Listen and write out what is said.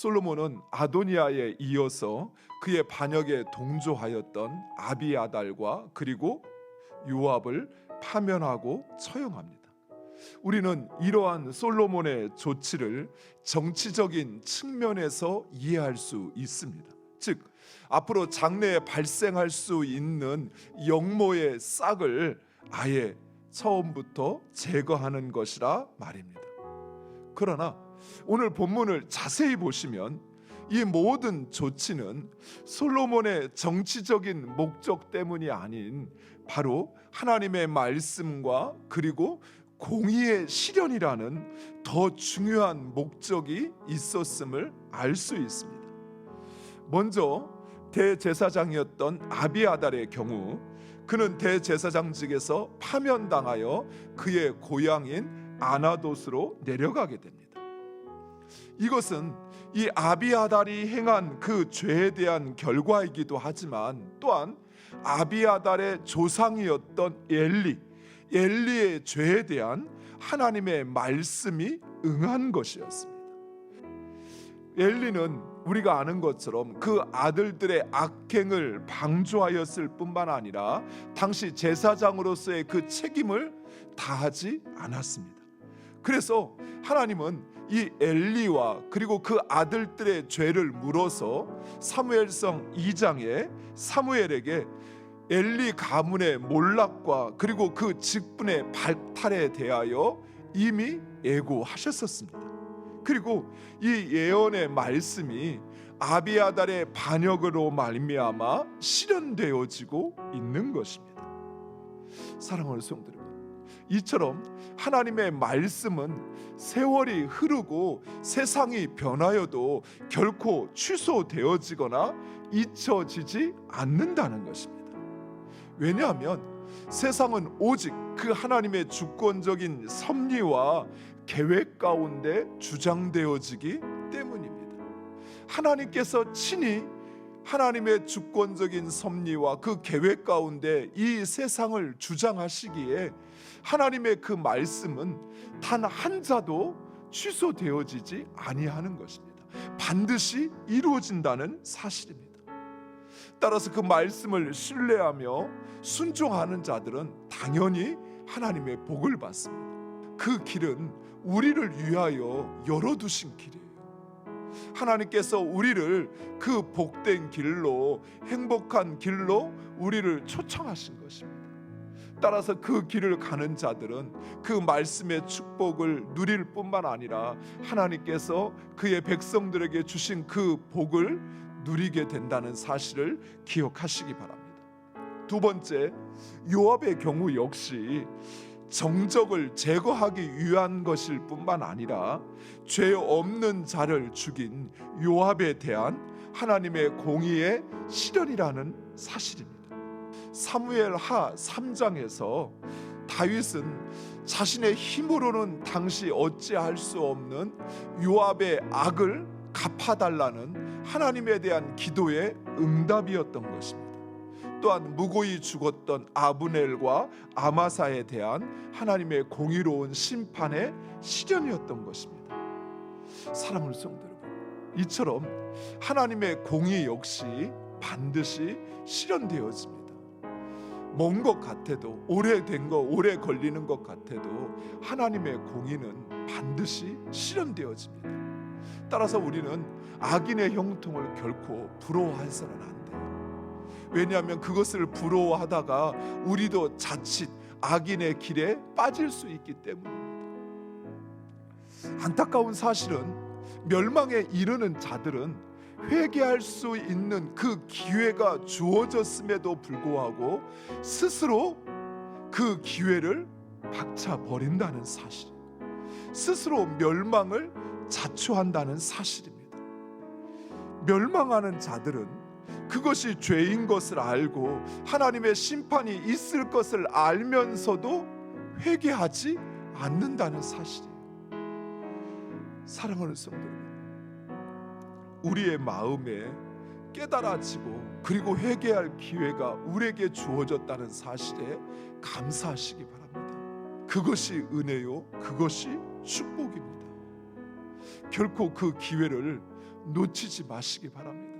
솔로몬은 아도니아에 이어서 그의 반역에 동조하였던 아비아달과 그리고 요압을 파면하고 처형합니다. 우리는 이러한 솔로몬의 조치를 정치적인 측면에서 이해할 수 있습니다. 즉, 앞으로 장래에 발생할 수 있는 영모의 싹을 아예 처음부터 제거하는 것이라 말입니다. 그러나 오늘 본문을 자세히 보시면 이 모든 조치는 솔로몬의 정치적인 목적 때문이 아닌 바로 하나님의 말씀과 그리고 공의의 실현이라는 더 중요한 목적이 있었음을 알 수 있습니다. 먼저 대제사장이었던 아비아달의 경우 그는 대제사장직에서 파면당하여 그의 고향인 아나돗으로 내려가게 됩니다. 이것은 이 아비아달이 행한 그 죄에 대한 결과이기도 하지만 또한 아비아달의 조상이었던 엘리의 죄에 대한 하나님의 말씀이 응한 것이었습니다. 엘리는 우리가 아는 것처럼 그 아들들의 악행을 방조하였을 뿐만 아니라 당시 제사장으로서의 그 책임을 다하지 않았습니다. 그래서 하나님은 이 엘리와 그리고 그 아들들의 죄를 물어서 사무엘상 2장에 사무엘에게 엘리 가문의 몰락과 그리고 그 직분의 발탈에 대하여 이미 예고하셨었습니다. 그리고 이 예언의 말씀이 아비아달의 반역으로 말미암아 실현되어지고 있는 것입니다. 사랑하는 성도 여러분, 이처럼 하나님의 말씀은 세월이 흐르고 세상이 변하여도 결코 취소되어지거나 잊혀지지 않는다는 것입니다. 왜냐하면 세상은 오직 그 하나님의 주권적인 섭리와 계획 가운데 주장되어지기 때문입니다. 하나님께서 친히 하나님의 주권적인 섭리와 그 계획 가운데 이 세상을 주장하시기에 하나님의 그 말씀은 단 한 자도 취소되어지지 아니하는 것입니다. 반드시 이루어진다는 사실입니다. 따라서 그 말씀을 신뢰하며 순종하는 자들은 당연히 하나님의 복을 받습니다. 그 길은 우리를 위하여 열어두신 길이에요. 하나님께서 우리를 그 복된 길로, 행복한 길로 우리를 초청하신 것입니다. 따라서 그 길을 가는 자들은 그 말씀의 축복을 누릴 뿐만 아니라 하나님께서 그의 백성들에게 주신 그 복을 누리게 된다는 사실을 기억하시기 바랍니다. 두 번째, 요압의 경우 역시 정적을 제거하기 위한 것일 뿐만 아니라 죄 없는 자를 죽인 요압에 대한 하나님의 공의의 실현이라는 사실입니다. 사무엘하 3장에서 다윗은 자신의 힘으로는 당시 어찌할 수 없는 요압의 악을 갚아달라는 하나님에 대한 기도의 응답이었던 것입니다. 또한 무고히 죽었던 아브넬과 아마사에 대한 하나님의 공의로운 심판의 실현이었던 것입니다. 사랑하는 성도 여러분, 이처럼 하나님의 공의 역시 반드시 실현되어집니다. 먼 것 같아도, 오래된 거, 오래 걸리는 것 같아도 하나님의 공의는 반드시 실현되어집니다. 따라서 우리는 악인의 형통을 결코 부러워해서는 안 돼요. 왜냐하면 그것을 부러워하다가 우리도 자칫 악인의 길에 빠질 수 있기 때문입니다. 안타까운 사실은 멸망에 이르는 자들은 회개할 수 있는 그 기회가 주어졌음에도 불구하고 스스로 그 기회를 박차 버린다는 사실, 스스로 멸망을 자초한다는 사실입니다. 멸망하는 자들은 그것이 죄인 것을 알고 하나님의 심판이 있을 것을 알면서도 회개하지 않는다는 사실이에요. 사랑하는 성도 여러분, 우리의 마음에 깨달아지고 그리고 회개할 기회가 우리에게 주어졌다는 사실에 감사하시기 바랍니다. 그것이 은혜요, 그것이 축복입니다. 결코 그 기회를 놓치지 마시기 바랍니다.